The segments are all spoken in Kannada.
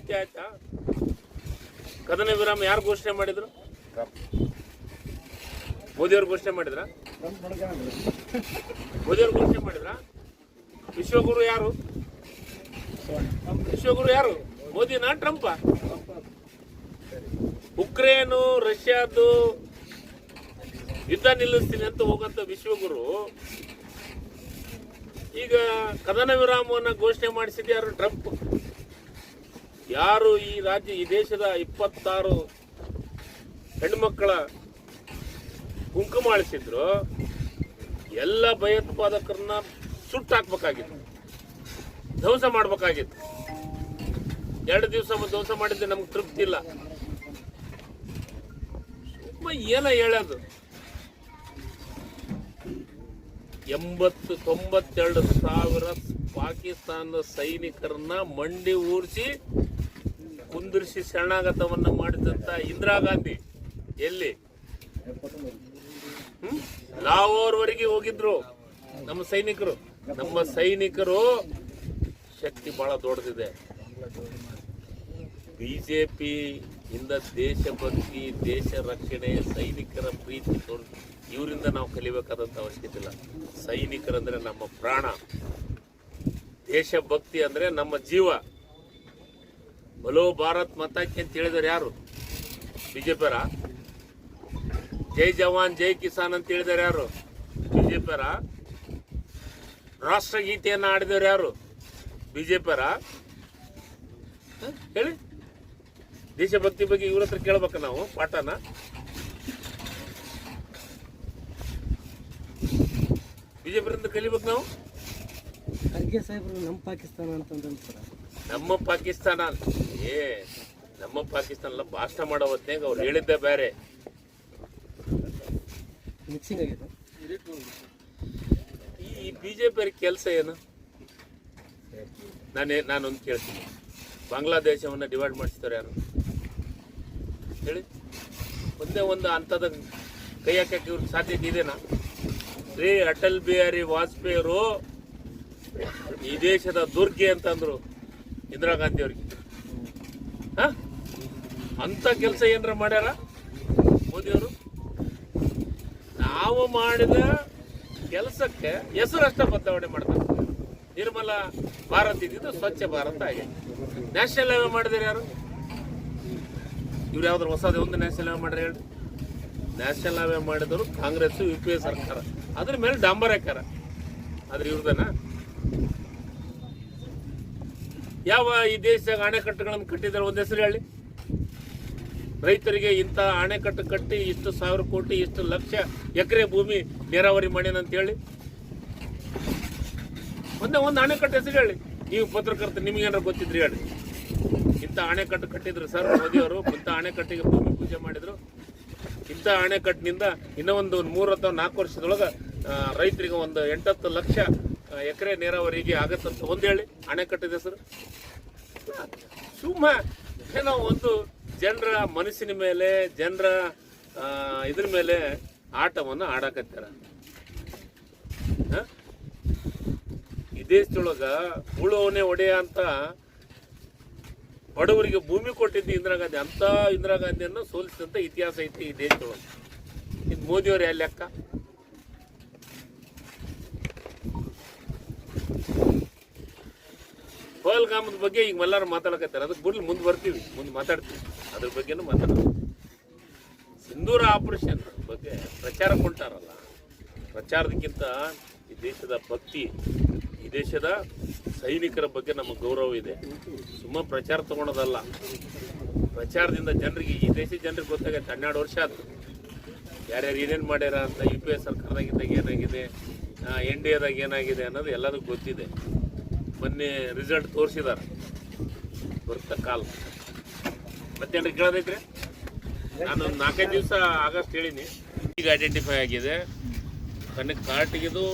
ಸತ್ಯ ಆಯ್ತಾ? ಕದನ ವಿರಾಮ ಯಾರು ಘೋಷಣೆ ಮಾಡಿದ್ರು? ಮೋದಿಯವ್ರು ಘೋಷಣೆ ಮಾಡಿದ್ರ? ಮೋದಿಯವ್ರು ಘೋಷಣೆ ಮಾಡಿದ್ರ? ವಿಶ್ವಗುರು ಯಾರು? ವಿಶ್ವಗುರು ಯಾರು? ಮೋದಿನಾ ಟ್ರಂಪ? ಉಕ್ರೇನು ರಷ್ಯಾದು ಯುದ್ಧ ನಿಲ್ಲಿಸ್ತೀನಿ ಅಂತ ಹೋಗಂತ ವಿಶ್ವಗುರು ಈಗ ಕದನ ವಿರಾಮವನ್ನು ಘೋಷಣೆ ಮಾಡಿಸಿದ ಯಾರು? ಟ್ರಂಪ್. ಯಾರು ಈ ದೇಶದ 26 ಹೆಣ್ಮಕ್ಕಳ ಕುಂಕುಮ ಅಳಿಸಿದ್ರು ಎಲ್ಲ ಭಯೋತ್ಪಾದಕರನ್ನ ಸುಟ್ಟಾಕ್ಬೇಕಾಗಿತ್ತು, ಧ್ವಂಸ ಮಾಡ್ಬೇಕಾಗಿತ್ತು. 2 ದಿವಸ ಧ್ವಂಸ ಮಾಡಿದ್ದೆ ನಮ್ಗೆ ತೃಪ್ತಿ ಇಲ್ಲ. ಏನ ಹೇಳೋದು? 92 ಸಾವಿರ ಪಾಕಿಸ್ತಾನದ ಸೈನಿಕರನ್ನ ಮಂಡಿ ಊರಿಸಿ ಕುಂದಿರಿಸಿ ಶರಣಾಗತವನ್ನ ಮಾಡಿದಂತ ಇಂದಿರಾ ಗಾಂಧಿ ಎಲ್ಲಿ? ಲಾಹೋರ್ವರೆಗೆ ಹೋಗಿದ್ರು ನಮ್ಮ ಸೈನಿಕರು. ನಮ್ಮ ಸೈನಿಕರು ಶಕ್ತಿ ಬಹಳ ದೊಡ್ಡದಿದೆ. ಬಿಜೆಪಿ ಇಂದ ದೇಶಭಕ್ತಿ, ದೇಶ ರಕ್ಷಣೆ, ಸೈನಿಕರ ಪ್ರೀತಿ ಇವರಿಂದ ನಾವು ಕಲಿಬೇಕಾದಂತ ಅವಶ್ಯಕತೆ ಇಲ್ಲ. ಸೈನಿಕರಂದ್ರೆ ನಮ್ಮ ಪ್ರಾಣ, ದೇಶಭಕ್ತಿ ಅಂದ್ರೆ ನಮ್ಮ ಜೀವ. ಬಲೋ ಭಾರತ್ ಮಾತಾಕಿ ಅಂತ ಹೇಳಿದವರು ಯಾರು? ಬಿಜೆಪಿಯರ? ಜೈ ಜವಾನ್ ಜೈ ಕಿಸಾನ್ ಅಂತ ಹೇಳಿದವರು ಯಾರು? ಬಿಜೆಪಿಯರ? ರಾಷ್ಟ್ರಗೀತೆಯನ್ನ ಆಡಿದವರು ಯಾರು? ಬಿಜೆಪಿಯರ? ಹೇಳಿ. ದೇಶಭಕ್ತಿ ಬಗ್ಗೆ ಇವ್ರ ಹತ್ರ ಕೇಳ್ಬೇಕ ನಾವು ಪಾಠನ? ಬಿಜೆಪಿಯಿಂದ ಕಲಿಬೇಕು ನಾವು. ಖರ್ಗೆ ಸಾಹೇಬ್ರು ನಮ್ಮ ಪಾಕಿಸ್ತಾನ ಅಂತಂದ್ರೆ ನಮ್ಮ ಪಾಕಿಸ್ತಾನ ನಮ್ಮ ಪಾಕಿಸ್ತಾನ ಎಲ್ಲ ಭಾಷಣ ಮಾಡೋ ಹೊತ್ನಾಗ ಅವ್ರು ಹೇಳಿದ್ದೆ ಬೇರೆ. ಮಿಕ್ಸಿಂಗ್ ಆಗಿದೆ. ಈ ಬಿಜೆಪಿ ಕೆಲಸ ಏನು? ನಾನೊಂದು ಕೇಳ್ತೀನಿ, ಬಾಂಗ್ಲಾದೇಶವನ್ನ ಡಿವೈಡ್ ಮಾಡಿಸ್ತಾರೆ ಯಾರು ಹೇಳಿ? ಒಂದೇ ಒಂದು ಹಂತದ ಕೈ ಹಾಕಕ್ಕೆ ಇವ್ರಿಗೆ ಸಾಧ್ಯತೆ ಇದೆನಾ? ಶ್ರೀ ಅಟಲ್ ಬಿಹಾರಿ ವಾಜಪೇಯಿಯವರು ಈ ದೇಶದ ದುರ್ಗೆ ಅಂತಂದ್ರು ಇಂದಿರಾ ಗಾಂಧಿ ಅವ್ರಿಗೆ. ಅಂತ ಕೆಲಸ ಏನಾರ ಮಾಡ್ಯಾರ ಮೋದಿಯವರು? ನಾವು ಮಾಡಿದ ಕೆಲಸಕ್ಕೆ ಹೆಸರಷ್ಟ ಬದಲಾವಣೆ ಮಾಡ್ತಾರೆ. ನಿರ್ಮಲ ಭಾರತ್ ಇದ್ದಿದ್ದು ಸ್ವಚ್ಛ ಭಾರತ ಆಗಿದೆ. ನ್ಯಾಷನಲ್ ಹೈವೇ ಮಾಡಿದ್ರೆ ಯಾರು? ಇವ್ರು ಯಾವ್ದಾರು ಹೊಸದೇ ಒಂದು ನ್ಯಾಷನಲ್ ಹೈವೇ ಮಾಡ್ರೆ ಹೇಳಿ? ನ್ಯಾಷನಲ್ ಹೈವೇ ಮಾಡಿದವರು ಕಾಂಗ್ರೆಸ್ UPA ಸರ್ಕಾರ, ಅದ್ರ ಮೇಲೆ ಡಾಂಬರ್ ಹಾಕ್ಯಾರ. ಆದ್ರೆ ಇವ್ರದನ ಯಾವ ಈ ದೇಶದಾಗ ಅಣೆಕಟ್ಟುಗಳನ್ನು ಕಟ್ಟಿದ್ದಾರೆ ಒಂದು ಹೆಸರು ಹೇಳಿ? ರೈತರಿಗೆ ಇಂಥ ಅಣೆಕಟ್ಟು ಕಟ್ಟಿ ಇಷ್ಟು 1000 ಕೋಟಿ ಇಷ್ಟು ಲಕ್ಷ ಎಕರೆ ಭೂಮಿ ನೀರಾವರಿ ಮಾಡ್ಯಾನಂತ ಹೇಳಿ ಒಂದು ಅಣೆಕಟ್ಟು ಹೆಸರು ಹೇಳಿ? ನೀವು ಪತ್ರಕರ್ತ ನಿಮಗೇನಾರು ಗೊತ್ತಿದ್ರಿ ಹೇಳಿ? ಇಂಥ ಅಣೆಕಟ್ಟು ಕಟ್ಟಿದ್ರು ಸರ್ ಮೋದಿಯವರು, ಇಂಥ ಅಣೆಕಟ್ಟಿಗೆ ಭೂಮಿ ಪೂಜೆ ಮಾಡಿದ್ರು, ಇಂಥ ಅಣೆಕಟ್ಟಿನಿಂದ ಇನ್ನೂ ಒಂದು 3 ಅಥವಾ 4 ವರ್ಷದೊಳಗೆ ರೈತರಿಗೆ ಒಂದು 8-10 ಲಕ್ಷ ಎಕರೆ ನೀರಾವರಿಗೆ ಆಗತ್ತಂತ ಒಂದು ಹೇಳಿ ಅಣೆಕಟ್ಟಿದ ಹೆಸರು? ಸುಮ್ಮ ಏನೋ ಒಂದು ಜನರ ಮನಸ್ಸಿನ ಮೇಲೆ, ಜನರ ಇದ್ರ ಮೇಲೆ ಆಟವನ್ನು ಆಡಕತ್ತಾರ. ಈ ದೇಶದೊಳಗ ಉಳುವವನೇ ಒಡೆಯ ಅಂತ ಬಡವರಿಗೆ ಭೂಮಿ ಕೊಟ್ಟಿದ್ದು ಇಂದಿರಾ ಗಾಂಧಿ. ಅಂತ ಇಂದಿರಾ ಗಾಂಧಿಯನ್ನು ಸೋಲಿಸಿದಂತ ಇತಿಹಾಸ ಐತಿ ಈ ದೇಶದೊಳಗೆ. ಇದು ಮೋದಿಯವ್ರು ಯಾವ ಲೆಕ್ಕ? ಪಹಲ್ಗಾಮದ ಬಗ್ಗೆ ಈಗ ಎಲ್ಲರೂ ಮಾತಾಡಕತ್ತಾರೆ. ಅದಕ್ಕೆ ಬಿಡ್ಲಿ, ಮುಂದೆ ಬರ್ತೀವಿ, ಮುಂದೆ ಮಾತಾಡ್ತೀವಿ, ಅದ್ರ ಬಗ್ಗೆನೂ ಮಾತಾಡೋದು. ಸಿಂಧೂರ ಆಪರೇಷನ್ ಬಗ್ಗೆ ಪ್ರಚಾರ ಕೊಟ್ಟಾರಲ್ಲ, ಪ್ರಚಾರದಕ್ಕಿಂತ ಈ ದೇಶದ ಭಕ್ತಿ, ಈ ದೇಶದ ಸೈನಿಕರ ಬಗ್ಗೆ ನಮಗೆ ಗೌರವ ಇದೆ. ಸುಮ್ಮ ಪ್ರಚಾರ ತಗೊಳೋದಲ್ಲ. ಪ್ರಚಾರದಿಂದ ಜನರಿಗೆ, ಈ ದೇಶದ ಜನರಿಗೆ ಗೊತ್ತಾಗತ್ತೆ. 12 ವರ್ಷ ಆಯ್ತು ಯಾರ್ಯಾರು ಏನೇನು ಮಾಡ್ಯಾರ ಅಂತ. UPA ಸರ್ಕಾರದಾಗಿದ್ದಾಗ ಏನಾಗಿದೆ, NDAದಾಗ ಏನಾಗಿದೆ ಅನ್ನೋದು ಎಲ್ಲದಕ್ಕೂ ಗೊತ್ತಿದೆ. ಮೊನ್ನೆ ರಿಸಲ್ಟ್ ತೋರಿಸಿದಾರೆ ಬರ್ತ ಕಾಲ. ಮತ್ತೇನ್ರಿ ಕೇಳೋದೈತ್ರಿ? ನಾನು 4-5 ದಿವಸ ಆಗಸ್ಟ್ ಹೇಳಿನಿ. ಈಗ ಐಡೆಂಟಿಫೈ ಆಗಿದೆ. ಕನೆಕ್ಟ್ ಕಾರ್ಟಿಗಿದು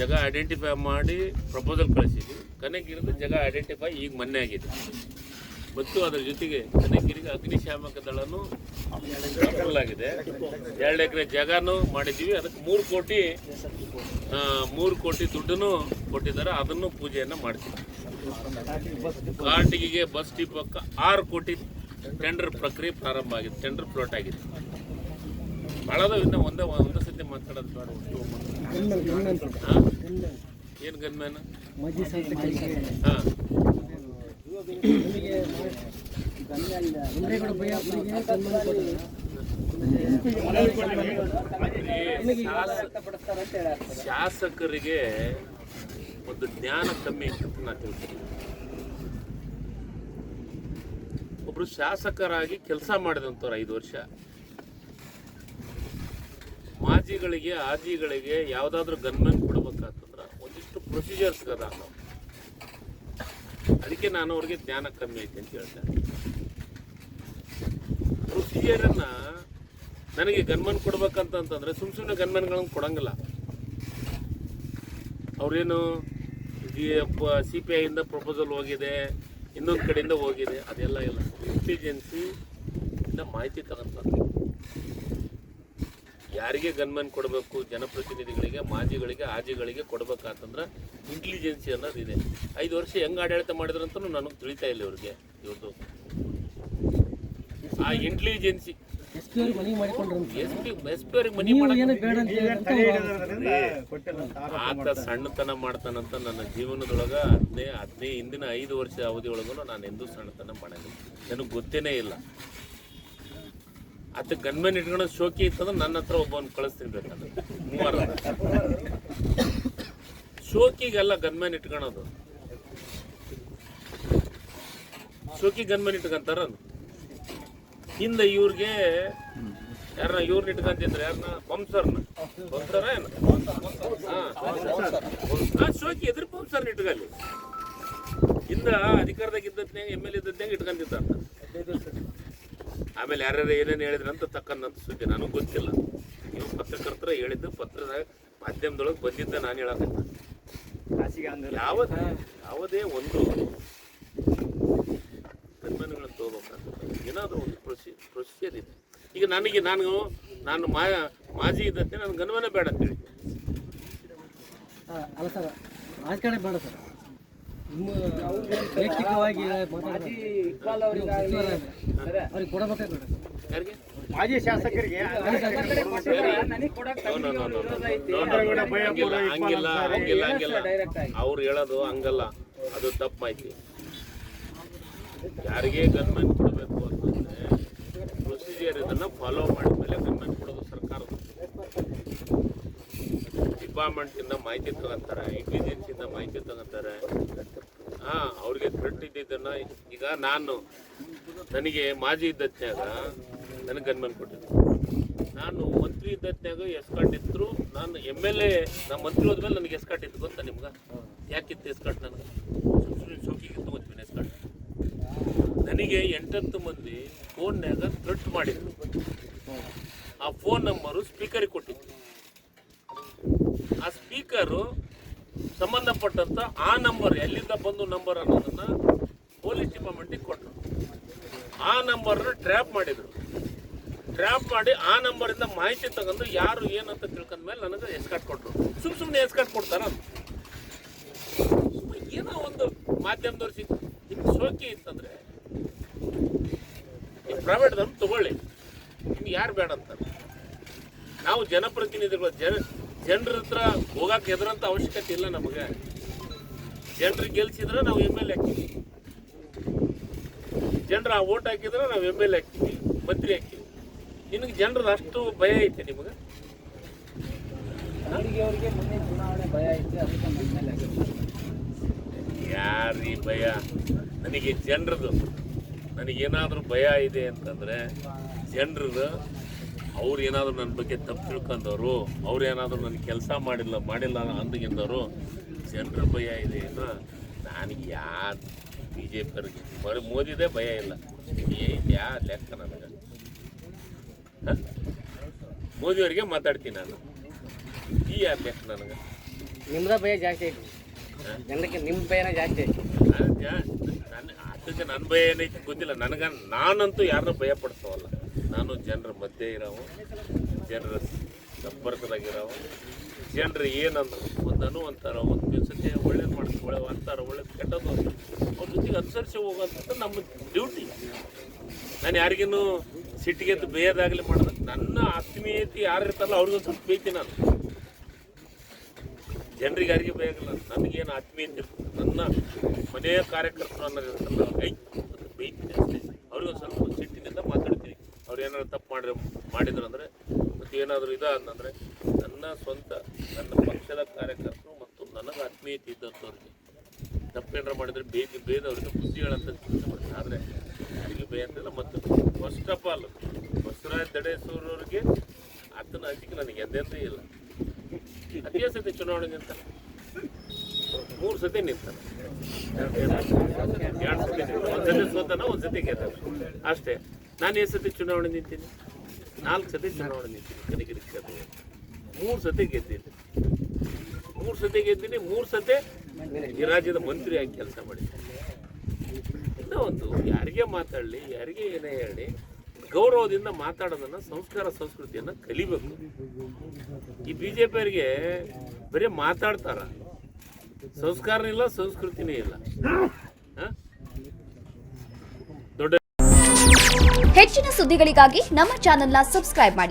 ಜಾಗ ಐಡೆಂಟಿಫೈ ಮಾಡಿ ಪ್ರಪೋಸಲ್ ಕಳಿಸಿದ್ವಿ. ಕನಕಗಿರಿದು ಜಾಗ ಐಡೆಂಟಿಫೈ ಈಗ ಮೊನ್ನೆ ಆಗಿದೆ. ಮತ್ತು ಅದರ ಜೊತೆಗೆ ಕನಕಗಿರಿಗೆ ಅಗ್ನಿಶಾಮಕ ದಳನೂ ಆಗಿದೆ. 2 ಎಕರೆ ಜಾಗನೂ ಮಾಡಿದ್ದೀವಿ. ಅದಕ್ಕೆ 3 ಕೋಟಿ ದುಡ್ಡನ್ನು ಕೊಟ್ಟಿದ್ದಾರೆ. ಅದನ್ನು ಪೂಜೆಯನ್ನು ಮಾಡ್ತೀವಿ. ಕಾಟಿಗೆ ಬಸ್ ಡಿಪೋಕ್ಕ 6 ಕೋಟಿ ಟೆಂಡರ್ ಪ್ರಕ್ರಿಯೆ ಪ್ರಾರಂಭ ಆಗಿದೆ, ಟೆಂಡರ್ ಫ್ಲೋಟ್ ಆಗಿದೆ. ಭಾಳದ ಇನ್ನು ಒಂದೇ ಸತಿ ಮಾತಾಡೋದು ಬೇಡ. ಏನು ಗನ್ಮ್ಯಾನ್? ಮಾಜಿ ಶಾಸಕರಿಗೆ ಹಾಂ ಗುಂಡೇಗೌಡ ಬಯ್ಯಾಪುರಿಗೆ ಸನ್ಮಾನ ಕೊಟ್ಟಿದ್ದಾರೆ. ಶಾಸಕರಿಗೆ ಒಂದು ಜ್ಞಾನ ಕಮ್ಮಿ ಅಂತ ನಾ ತಿಳ್ತೀನಿ. ಒಬ್ರು ಶಾಸಕರಾಗಿ ಕೆಲಸ ಮಾಡಿದಂಥವ್ರು 5 ವರ್ಷ, ಮಾಜಿಗಳಿಗೆ ಆಜಿಗಳಿಗೆ ಯಾವುದಾದ್ರೂ ಗನ್ಮೆಂಟ್ ಕೊಡ್ಬೇಕಂತಂದ್ರೆ ಒಂದಿಷ್ಟು ಪ್ರೊಸೀಜರ್ಸ್ ಅದ. ಅದಕ್ಕೆ ನಾನು ಅವ್ರಿಗೆ ಜ್ಞಾನ ಕಮ್ಮಿ ಐತೆ ಅಂತ ಹೇಳ್ತೇನೆ. ಪ್ರೊಸೀಜರನ್ನ ನನಗೆ ಗನ್ಮನ್ ಕೊಡ್ಬೇಕಂತಂದ್ರೆ ಸುಮ್ಮನೆ ಗನ್ಮನ್ಗಳನ್ನು ಕೊಡಂಗಿಲ್ಲ. ಅವ್ರೇನು CPI ಇಂದ ಪ್ರಪೋಸಲ್ ಹೋಗಿದೆ, ಇನ್ನೊಂದು ಕಡೆಯಿಂದ ಹೋಗಿದೆ, ಅದೆಲ್ಲ ಇಲ್ಲ. ಇಂಟೆಲಿಜೆನ್ಸಿಯಿಂದ ಮಾಹಿತಿ ತಗೊಂತಾರೆ. ಯಾರಿಗೆ ಗನ್ಮನ್ ಕೊಡಬೇಕು, ಜನಪ್ರತಿನಿಧಿಗಳಿಗೆ, ಮಾಜಿಗಳಿಗೆ, ಆಜಿಗಳಿಗೆ ಕೊಡ್ಬೇಕಂತಂದ್ರೆ ಇಂಟೆಲಿಜೆನ್ಸಿ ಅನ್ನೋದಿದೆ. 5 ವರ್ಷ ಹೆಂಗೆ ಆಡಳಿತ ಮಾಡಿದ್ರು ಅಂತ ನನಗೆ ತಿಳಿತಾ ಇಲ್ಲ ಇವ್ರಿಗೆ. ಇವ್ರದ್ದು ಆ ಇಂಟೆಲಿಜೆನ್ಸಿ SP ಅವ್ರಿಗೆ ಮನವಿ ಮಾಡಿಕೊಂಡ್ರು. SP ಅವ್ರಿಗೆ ಮನಿ ಆತ ಸಣ್ಣತನ ಮಾಡ್ತಾನಂತ ನನ್ನ ಜೀವನದೊಳಗ ಹಿಂದಿನ 5 ವರ್ಷ ಅವಧಿಯೊಳಗೂ ನಾನು ಎಂದೂ ಸಣ್ಣತನ ಮಾಡಂಗಿಲ್ಲ. ನನಗೆ ಗೊತ್ತೇನೇ ಇಲ್ಲ. ಆತ ಗನ್ಮೆನ್ ಇಟ್ಕೊಳ್ಳೋ ಶೋಕಿ ಇತ್ತಂದ್ರೆ ನನ್ನ ಹತ್ರ ಒಬ್ಬವನ್ನು ಕಳಿಸ್ತೀನಿ ಬೇಕಂದ್ರೆ 3 ಶೋಕಿಗೆಲ್ಲ ಗನ್ಮೆನ್ ಇಟ್ಕೊಳೋದು. ಶೋಕಿ ಗನ್ಮೆನ್ ಇಟ್ಕೊಂತಾರ ಹಿಂದೆ ಇವ್ರಿಗೆ ಇವ್ರನ್ನ ಇಟ್ಕೊಂತಿದ್ರೆ ಯಾರನ್ನ ಬಂಸರ್ನ ಏನು ಶೋಕಿ ಎದುರು ಬಂಸರ್ನ ಇಟ್ಕಲ್ಲಿ ಹಿಂದ ಅಧಿಕಾರದಾಗ ಇದ್ದತ್ನಾಗ MLA ಇದ್ದತ್ನಾಗ ಇಟ್ಕೊಂತಿದ್ದ. ಆಮೇಲೆ ಯಾರ್ಯಾರು ಏನೇನು ಹೇಳಿದ್ರಂತ ತಕ್ಕಂತ ಸುದ್ದಿ ನನಗೆ ಗೊತ್ತಿಲ್ಲ. ನೀವು ಪತ್ರಕರ್ತರ ಹೇಳಿದ್ದು ಪತ್ರದಾಗ ಮಾಧ್ಯಮದೊಳಗೆ ಬಂದಿದ್ದ ನಾನು ಹೇಳಕತ್ತ. ಯಾವುದೇ ಒಂದು ಗನ್ಮನ್ಗಳನ್ನು ತಗೋಬೇಕಾಗ್ತದೆ, ಏನಾದರೂ ಒಂದು ಪ್ರೊಸೀಜರ್ ಇದೆ. ಈಗ ನಾನು ಮಾಜಿ ಇದ್ದತ್ತೆ ನಾನು ಗನ್ಮನೇ ಬೇಡ ಅಂತೇಳಿ. ಅಲ್ಲ ಸರ್, ರಾಜಕಾರಣ ಬೇಡ ಸರ್. ವೈಯಕ್ತಿಕವಾಗಿ ಅವ್ರಿಗೆ ಕೊಡಬೇಕಾಗ್ತದೆ. ಯಾರಿಗೆ? ಮಾಜಿ ಶಾಸಕರಿಗೆ ಹಂಗಿಲ್ಲ. ಅವ್ರು ಹೇಳೋದು ಹಂಗಲ್ಲ, ಅದು ತಪ್ಪು ಮಾಹಿತಿ. ಯಾರಿಗೆ ಗನ್ಮೆಂಟ್ ಕೊಡಬೇಕು ಅಂತಂದ್ರೆ ಪ್ರೊಸೀಜರ್ ಇದನ್ನ ಫಾಲೋ ಮಾಡಿದ್ಮೇಲೆ ಗನ್ಮೆಂಟ್ ಕೊಡೋದು ಸರ್ಕಾರದ. ಡಿಪಾರ್ಟ್ಮೆಂಟಿಂದ ಮಾಹಿತಿ ತಗೊಂತಾರೆ, ಇಂಟೆಲಿಜೆನ್ಸಿಂದ ಮಾಹಿತಿ ತಗೊಂತಾರೆ. ಅವ್ರಿಗೆ ಥ್ರೆಟ್ ಇದ್ದಿದ್ದನ್ನ ಈಗ ನನಗೆ ಮಾಜಿ ಇದ್ದತ್ನಾಗ ನನಗೆ ಗನ್ಮೆಂಟ್ ಕೊಟ್ಟಿದ್ದು. ನಾನು ಮಂತ್ರಿ ಇದ್ದತ್ನಾಗ ಎಸ್ಕಾಟ್ ಇದ್ರು. ನಾನು MLA ನಮ್ಮ ಮಂತ್ರಿ ಹೋದ್ಮೇಲೆ ನನಗೆ ಎಸ್ಕಾಟ್ ಇತ್ತು ಗೊತ್ತಾ ನಿಮ್ಗೆ? ಯಾಕಿತ್ತು ಎಸ್ಕಾಟ್? ನನಗೆ ಶೋಕಿಗೆ ತೊಗೊತೀನಿ ಎಸ್ಕಾಟ್. ನನಗೆ 8-10 ಮಂದಿ ಫೋನ್ಯಾಗ ಥ್ರೆಟ್ ಮಾಡಿದ್ರು. ಆ ಫೋನ್ ನಂಬರು ಸ್ಪೀಕರಿಗೆ ಕೊಟ್ಟಿತ್ತು. ಆ ಸ್ಪೀಕರು ಸಂಬಂಧಪಟ್ಟಂತ ಆ ನಂಬರ್ ಎಲ್ಲಿಂದ ಬಂದು ನಂಬರ್ ಅನ್ನೋದನ್ನ ಪೊಲೀಸ್ ಡಿಪಾರ್ಟ್ಮೆಂಟಿಗೆ ಕೊಟ್ಟರು. ಆ ನಂಬರ್ನ ಟ್ರ್ಯಾಪ್ ಮಾಡಿದ್ರು. ಟ್ರ್ಯಾಪ್ ಮಾಡಿ ಆ ನಂಬರಿಂದ ಮಾಹಿತಿ ತಗೊಂಡು ಯಾರು ಏನಂತ ತಿಳ್ಕೊಂಡ್ಮೇಲೆ ನನಗೆ ಎಸ್ಕಾಟ್ ಕೊಟ್ಟರು. ಸುಮ್ಮನೆ ಎಸ್ಕಾಟ್ ಕೊಡ್ತಾರ? ಏನೋ ಒಂದು ಮಾಧ್ಯಮದವ್ರು ನಿಮ್ಗೆ ಶೋಕಿ ಇತ್ತಂದ್ರೆ ಪ್ರೈವೇಟ್ದವ್ರು ತಗೊಳ್ಳಿ, ನಿಮ್ಗೆ ಯಾರು ಬೇಡ ಅಂತಾರೆ. ನಾವು ಜನಪ್ರತಿನಿಧಿಗಳು ಜನರ ಹತ್ರ ಹೋಗಕ್ಕೆ ಎದುರಂತ ಅವಶ್ಯಕತೆ ಇಲ್ಲ ನಮಗೆ. ಜನರಿಗೆ ಗೆಲ್ಸಿದ್ರೆ ನಾವು MLA ಹಾಕ್ತೀವಿ, ಜನರ ಓಟ್ ಹಾಕಿದ್ರೆ ನಾವು MLA ಹಾಕ್ತೀವಿ, ಮಂತ್ರಿ ಹಾಕ್ತೀವಿ. ನಿನಗೆ ಜನರದ್ದು ಅಷ್ಟು ಭಯ ಐತೆ ನಿಮಗೆ? ಯಾರೀ ಭಯ? ನನಗೆ ಜನರದು, ನನಗೇನಾದರೂ ಭಯ ಇದೆ ಅಂತಂದರೆ ಜನರದು. ಅವ್ರು ಏನಾದರೂ ನನ್ನ ಬಗ್ಗೆ ತಪ್ಪು ತಿಳ್ಕೊಂಡವರು, ಅವ್ರು ಏನಾದರೂ ನನ್ನ ಕೆಲಸ ಮಾಡಿಲ್ಲ ಅಂದಿದ್ದವರು ಜನರ ಭಯ ಇದೆ ಏನೋ. ನನಗೆ ಯಾರು BJP ಅವ್ರಿಗೆ ಬರೀ ಮೋದಿದೇ ಭಯ ಇಲ್ಲ. ಯಾ ಲೆಕ್ಕ ನನಗೆ? ಮೋದಿಯವರಿಗೆ ಮಾತಾಡ್ತೀನಿ ನಾನು, ಈ ಯಾರು ಲೆಕ್ಕ ನನಗೆ? ನಿಮ್ದ ಭಯ ಜಾಸ್ತಿ ಐತಿ ಜನರಿಗೆ, ನಿಮ್ಮ ಭಯನೇ ಜಾಸ್ತಿ ಐತಿ. ಅದಕ್ಕೆ ನನ್ನ ಭಯ ಏನೈತಿ ಗೊತ್ತಿಲ್ಲ ನನಗೆ. ನಾನಂತೂ ಯಾರನ್ನೂ ಭಯ ಪಡಿಸೋವಲ್ಲ. ನಾನು ಜನರ ಮಧ್ಯೆ ಇರೋವು, ಜನರ ಸಂಪರ್ಕದಾಗಿರೋವು, ಜನರು ಏನಂದ್ರು ಒಂದನು ಅಂತಾರ, ಒಂದು ದಿವಸಕ್ಕೆ ಒಳ್ಳೇದು ಮಾಡ್ತಾರೆ, ಒಳ್ಳೆ ಅಂತಾರ, ಒಳ್ಳೇದು ಕೆಟ್ಟದ್ದು ಅಂತಾರೆ. ಅವ್ರ ಜೊತೆಗೆ ಅನುಸರಿಸಿ ಹೋಗೋಂಥದ್ದು ನಮ್ಮ ಡ್ಯೂಟಿ. ನಾನು ಯಾರಿಗೇನು ಸಿಟ್ಟಿಗೆದ್ದು ಬೇಯದಾಗಲಿ ಮಾಡೋದು, ನನ್ನ ಆತ್ಮೀಯತೆ ಯಾರು ಇರ್ತಾರಲ್ಲ ಅವ್ರಿಗೊಂದು ಸ್ವಲ್ಪ ಬೇಯ್ತೀನಿ ನಾನು. ಜನರಿಗೆ ಯಾರಿಗೆ ಬೇಯಾಗಲ್ಲ, ನನಗೇನು ಆತ್ಮೀಯತೆ ಇರ್ತದೆ, ನನ್ನ ಮನೆಯ ಕಾರ್ಯಕರ್ತರು ಅನ್ನೋದು ಇರ್ತಲ್ಲ ಬೇಯ್ತೀನಿ ಅಷ್ಟೇ. ಅವ್ರಿಗೊಂದು ಸ್ವಲ್ಪ ಸಿಟ್ಟಿನಿಂದ ಮಾತಾಡ್ತೀನಿ. ಅವ್ರು ಏನಾದ್ರು ತಪ್ಪು ಮಾಡಿದ್ರು ಅಂದರೆ ಮತ್ತು ಏನಾದರೂ ಅಂತಂದರೆ ನನ್ನ ಸ್ವಂತ ನನ್ನ ಪಕ್ಷದ ಕಾರ್ಯಕರ್ತರು ಮತ್ತು ನನಗೆ ಆತ್ಮೀಯತೆ ಇದ್ದಂಥವ್ರಿಗೆ ತಪ್ಪೇನಾರು ಮಾಡಿದರೆ ಬೇದವ್ರಿಗೆ ಬುದ್ಧಿ ಹೇಳಂತ ಕೆಲಸ ಮಾಡ್ತೀನಿ. ಆದರೆ ಯಾರಿಗೆ ಬೇಯಂತಿಲ್ಲ. ಮತ್ತು ಫಸ್ಟ್ ಆಫ್ ಆಲ್ ಬಸವರಾಜ್ ದಡೇಸೂರವ್ರಿಗೆ ಆತನ ಅಂಜಿಕೆ ನನಗೆ ಎಂದೆಂದೂ ಇಲ್ಲ. ಅದೇ ಸತಿ ಚುನಾವಣೆ ನಿಂತಾನೆ, 3 ಸತಿ ನಿಂತಾನೆ, 2 ಸತಿ ನಿಂತಾನೆ, 1 ಸತಿ ಸೋತಾನ, 1 ಸತಿ ಗೆದ್ದಾನೆ ಅಷ್ಟೇ. ನಾನು ಎಷ್ಟು ಸತಿ ಚುನಾವಣೆ ನಿಂತೀನಿ? 4 ಸತಿ ಚುನಾವಣೆ ನಿಂತೀನಿ. ಕನಗಿರಿ ಕ್ಷೇತ್ರ 3 ಸತಿ ಗೆದ್ದಿದ್ದೀನಿ. 3 ಸತಿ ಗೆದ್ದೀನಿ. 3 ಸತಿ ಈ ರಾಜ್ಯದ ಮಂತ್ರಿಯಾಗಿ ಕೆಲಸ ಮಾಡಿದ್ದೀನಿ. ಇನ್ನೂ ಒಂದು, ಯಾರಿಗೆ ಮಾತಾಡಲಿ, ಯಾರಿಗೆ ಏನೇ ಹೇಳಿ, ಗೌರವದಿಂದ ಮಾತಾಡೋದನ್ನು, ಸಂಸ್ಕಾರ ಸಂಸ್ಕೃತಿಯನ್ನು ಕಲಿಬೇಕು. ಈ BJP-ಅವರಿಗೆ ಬರೀ ಮಾತಾಡ್ತಾರ, ಸಂಸ್ಕಾರನೂ ಇಲ್ಲ, ಸಂಸ್ಕೃತಿನೇ ಇಲ್ಲ. ಹೆಚ್ಚಿನ ಸುದ್ದಿಗಳಿಗಾಗಿ ನಮ್ಮ ಚಾನೆಲ್ನ ಸಬ್ಸ್ಕ್ರೈಬ್ ಮಾಡಿ,